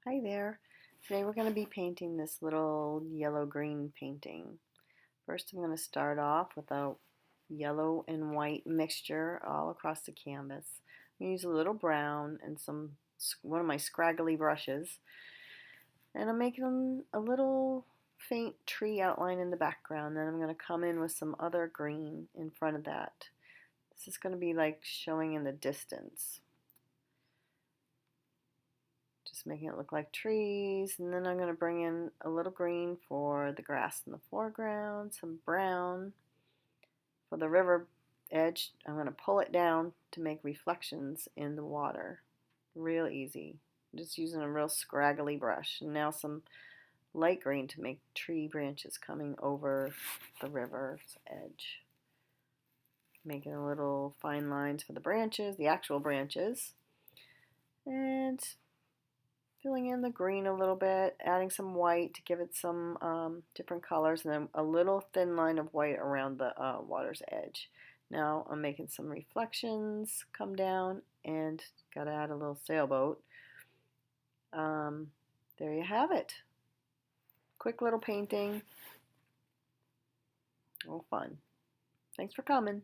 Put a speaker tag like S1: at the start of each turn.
S1: Hi there. Today we're going to be painting this little yellow-green painting. First I'm going to start off with a yellow and white mixture all across the canvas. I'm going to use a little brown and one of my scraggly brushes. And I'm making a little faint tree outline in the background. Then I'm going to come in with some other green in front of that. This is going to be like showing in the distance. Just making it look like trees, and then I'm going to bring in a little green for the grass in the foreground, some brown for the river edge. I'm going to pull it down to make reflections in the water. Real easy. I'm just using a real scraggly brush. And now some light green to make tree branches coming over the river's edge. Making a little fine lines for the branches, the actual branches. And filling in the green a little bit, adding some white to give it some different colors, and then a little thin line of white around the water's edge. Now I'm making some reflections come down, and got to add a little sailboat. There you have it. Quick little painting. Oh, fun. Thanks for coming.